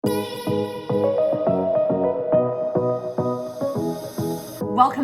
Welcome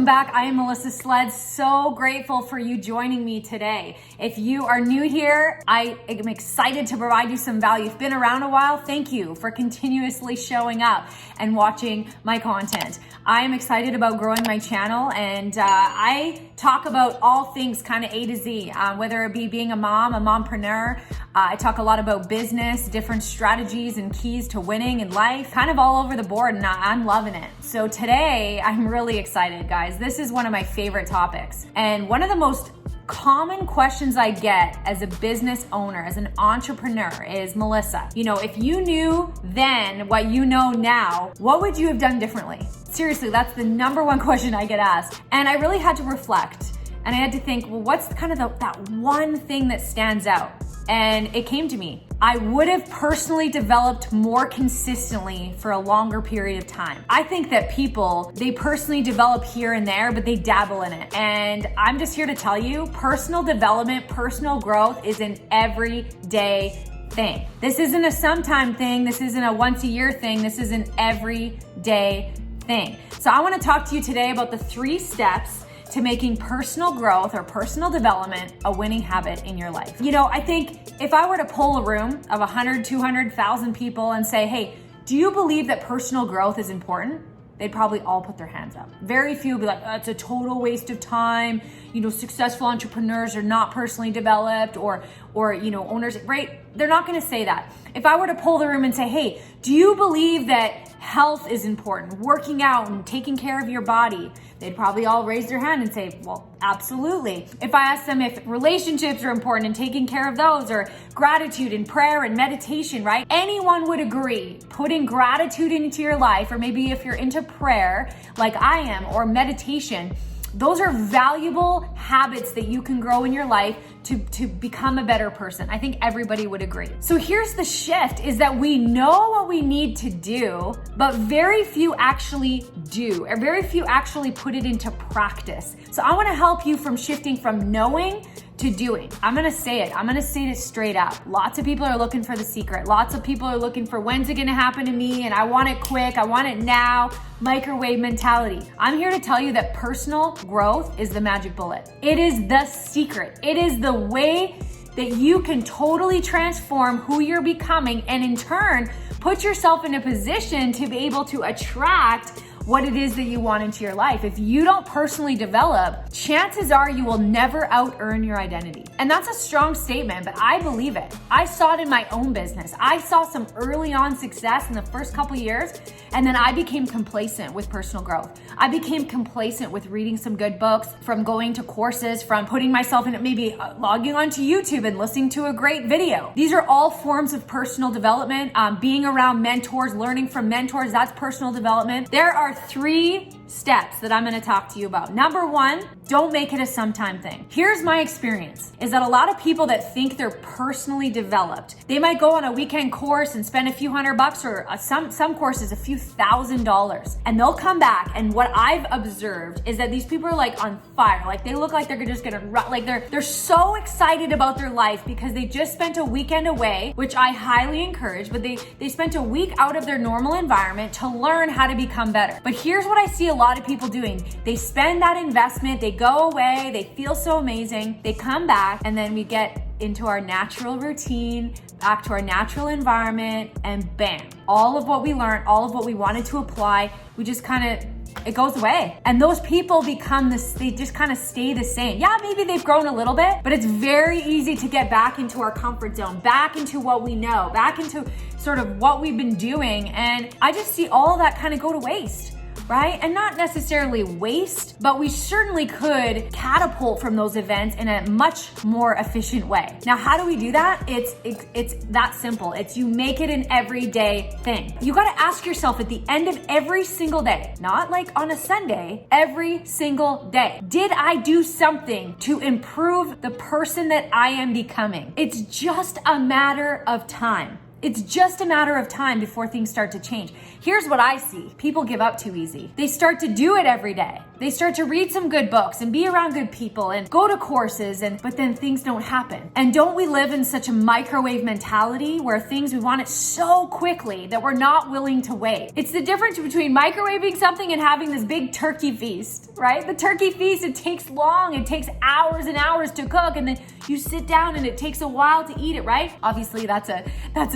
back. I am Melissa Sledz. So grateful for you joining me today. If you are new here, I am excited to provide you some value. If you've been around a while, thank you for continuously showing up and watching my content. I am excited about growing my channel, and I talk about all things kind of A to Z, whether it be being a mom, a mompreneur. I talk a lot about business, different strategies and keys to winning in life, kind of all over the board, and I'm loving it. So today, I'm really excited, guys. This is one of my favorite topics. And one of the most common questions I get as a business owner, as an entrepreneur is, Melissa, if you knew then what you know now, what would you have done differently? Seriously, that's the number one question I get asked. And I really had to reflect, and I had to think, well, what's kind of that one thing that stands out? And it came to me. I would have personally developed more consistently for a longer period of time. I think that people, they personally develop here and there, but they dabble in it. And I'm just here to tell you, personal development, personal growth is an everyday thing. This isn't a sometime thing. This isn't a once a year thing. This is an everyday thing. So I want to talk to you today about the 3 steps to making personal growth or personal development a winning habit in your life. I think if I were to poll a room of 100, 200,000 people and say, hey, do you believe that personal growth is important? They'd probably all put their hands up. Very few would be like, it's a total waste of time. Successful entrepreneurs are not personally developed or owners, right? They're not gonna say that. If I were to poll the room and say, hey, do you believe that health is important, working out and taking care of your body? They'd probably all raise their hand and say, well, absolutely. If I asked them if relationships are important and taking care of those, or gratitude and prayer and meditation, right? Anyone would agree putting gratitude into your life, or maybe if you're into prayer like I am, or meditation, those are valuable habits that you can grow in your life to become a better person. I think everybody would agree. So here's the shift, is that we know what we need to do, but very few actually do, or very few actually put it into practice. So I wanna help you from shifting from knowing to doing. I'm gonna say it straight up. Lots of people are looking for the secret. Lots of people are looking for, when's it gonna happen to me? And I want it quick, I want it now, microwave mentality. I'm here to tell you that personal growth is the magic bullet. It is the secret. It is the way that you can totally transform who you're becoming, and in turn, put yourself in a position to be able to attract what it is that you want into your life. If you don't personally develop, chances are you will never out-earn your identity. And that's a strong statement, but I believe it. I saw it in my own business. I saw some early on success in the first couple years, and then I became complacent with personal growth. I became complacent with reading some good books, from going to courses, from putting myself in, maybe logging onto YouTube and listening to a great video. These are all forms of personal development. Being around mentors, learning from mentors, that's personal development. There are 3 steps that I'm gonna talk to you about. Number 1, don't make it a sometime thing. Here's my experience, is that a lot of people that think they're personally developed, they might go on a weekend course and spend a few $100, or some courses a few $1,000s, and they'll come back, and what I've observed is that these people are like on fire. Like they look like they're just gonna run, like they're so excited about their life because they just spent a weekend away, which I highly encourage, but they spent a week out of their normal environment to learn how to become better. But here's what I see a lot of people doing. They spend that investment, they go away, they feel so amazing, they come back, and then we get into our natural routine, back to our natural environment, and bam, all of what we learned, all of what we wanted to apply, it goes away. And those people become this, they just kind of stay the same. Yeah, maybe they've grown a little bit, but it's very easy to get back into our comfort zone, back into what we know, back into sort of what we've been doing. And I just see all of that kind of go to waste. Right? And not necessarily waste, but we certainly could catapult from those events in a much more efficient way. Now, how do we do that? It's that simple. It's you make it an everyday thing. You got to ask yourself at the end of every single day, not like on a Sunday, every single day, did I do something to improve the person that I am becoming? It's just a matter of time. It's just a matter of time before things start to change. Here's what I see. People give up too easy. They start to do it every day. They start to read some good books and be around good people and go to courses, but then things don't happen. And don't we live in such a microwave mentality where we want it so quickly that we're not willing to wait? It's the difference between microwaving something and having this big turkey feast, right? The turkey feast, it takes long. It takes hours and hours to cook, and then you sit down and it takes a while to eat it, right? Obviously, that's a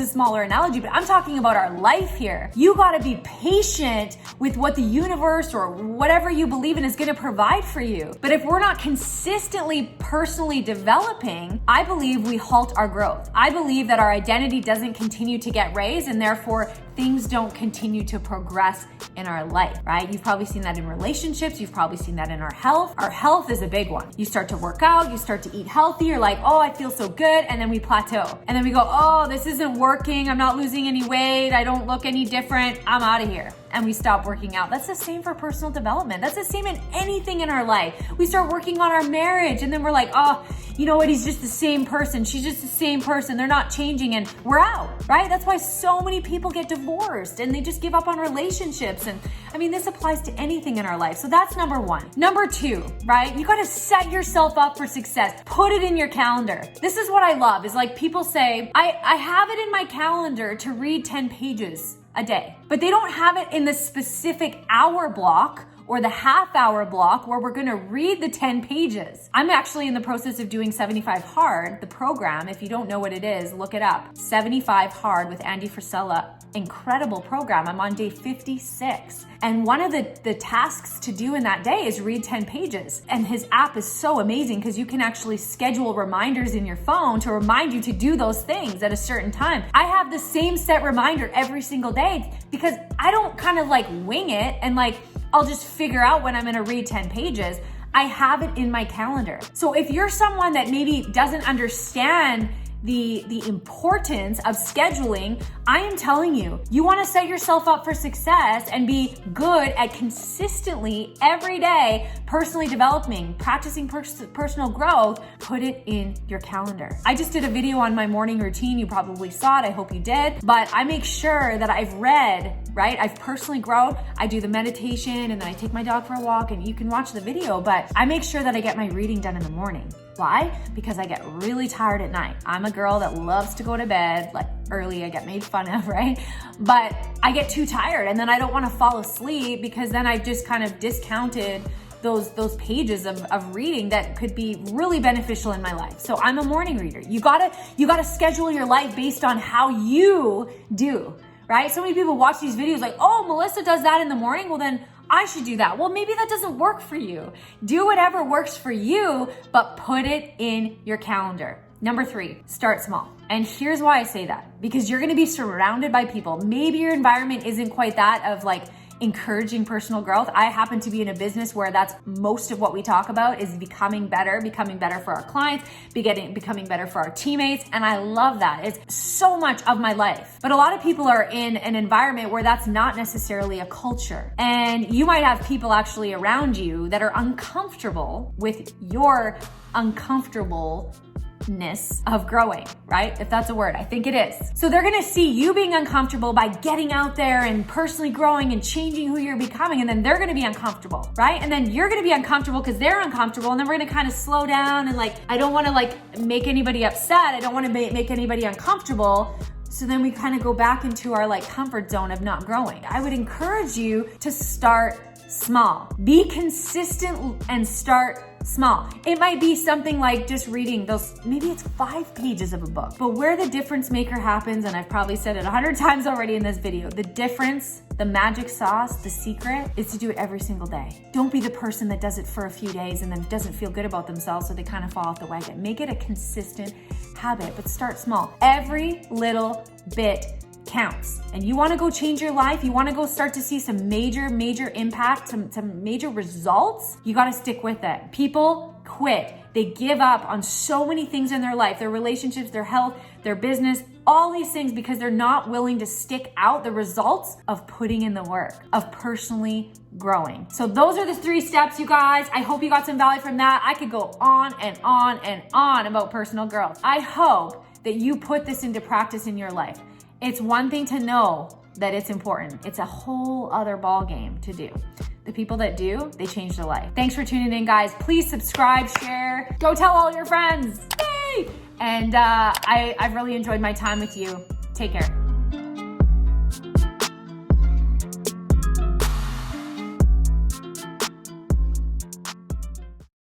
smaller analogy, but I'm talking about our life here. You gotta be patient with what the universe or whatever you believe in is gonna provide for you. But if we're not consistently personally developing, I believe we halt our growth. I believe that our identity doesn't continue to get raised, and therefore things don't continue to progress in our life, right? You've probably seen that in relationships. You've probably seen that in our health. Our health is a big one. You start to work out, you start to eat healthy, you're like, oh, I feel so good. And then we plateau. And then we go, oh, this isn't working. I'm not losing any weight. I don't look any different. I'm out of here. And we stop working out. That's the same for personal development. That's the same in anything in our life. We start working on our marriage, and then we're like, oh, you know what? He's just the same person. She's just the same person. They're not changing, and we're out, right? That's why so many people get divorced and they just give up on relationships. And I mean, this applies to anything in our life. So that's number one. Number two, right? You got to set yourself up for success. Put it in your calendar. This is what I love is like people say, I have it in my calendar to read 10 pages a day, but they don't have it in the specific hour block or the half-hour block where we're gonna read the 10 pages. I'm actually in the process of doing 75 Hard, the program. If you don't know what it is, look it up. 75 Hard with Andy Frisella. Incredible program. I'm on day 56. And one of the tasks to do in that day is read 10 pages. And his app is so amazing because you can actually schedule reminders in your phone to remind you to do those things at a certain time. I have the same set reminder every single day because I don't kind of like wing it and like, I'll just figure out when I'm gonna read 10 pages. I have it in my calendar. So if you're someone that maybe doesn't understand the importance of scheduling, I am telling you, you want to set yourself up for success and be good at consistently every day personally developing, practicing personal growth. Put it in your calendar. I just did a video on my morning routine. You probably saw it. I hope you did. But I make sure that I've read, right? I've personally grown. I do the meditation and then I take my dog for a walk, and you can watch the video, but I make sure that I get my reading done in the morning. Why? Because I get really tired at night. I'm a girl that loves to go to bed like early. I get made fun of, right? But I get too tired and then I don't want to fall asleep because then I've just kind of discounted those pages of reading that could be really beneficial in my life. So I'm a morning reader. You gotta schedule your life based on how you do, right? So many people watch these videos like, oh, Melissa does that in the morning. Well, then I should do that. Well, maybe that doesn't work for you. Do whatever works for you, but put it in your calendar. Number 3, start small. And here's why I say that. Because you're gonna be surrounded by people. Maybe your environment isn't quite that of like encouraging personal growth. I happen to be in a business where that's most of what we talk about is becoming better for our clients, becoming better for our teammates. And I love that. It's so much of my life. But a lot of people are in an environment where that's not necessarily a culture. And you might have people actually around you that are uncomfortable with your uncomfortableness of growing, right? If that's a word, I think it is. So they're gonna see you being uncomfortable by getting out there and personally growing and changing who you're becoming, and then they're gonna be uncomfortable, right? And then you're gonna be uncomfortable because they're uncomfortable, and then we're gonna kind of slow down and like, I don't wanna like make anybody upset. I don't wanna make anybody uncomfortable. So then we kind of go back into our like comfort zone of not growing. I would encourage you to start small. Be consistent and start small. It might be something like just reading those, maybe it's 5 pages of a book. But where the difference maker happens, and I've probably said it 100 times already in this video, the difference, the magic sauce, the secret is to do it every single day. Don't be the person that does it for a few days and then doesn't feel good about themselves, so they kind of fall off the wagon. Make it a consistent habit, but start small. Every little bit counts. And you want to go change your life, you want to go start to see some major impact, some major results, you got to stick with it. People quit. They give up on so many things in their life, their relationships, their health, their business, all these things because they're not willing to stick out the results of putting in the work, of personally growing. So those are the 3 steps, you guys. I hope you got some value from that. I could go on and on and on about personal growth. I hope that you put this into practice in your life. It's one thing to know that it's important. It's a whole other ball game to do. The people that do, they change their life. Thanks for tuning in, guys. Please subscribe, share, go tell all your friends. Yay! And I've really enjoyed my time with you. Take care.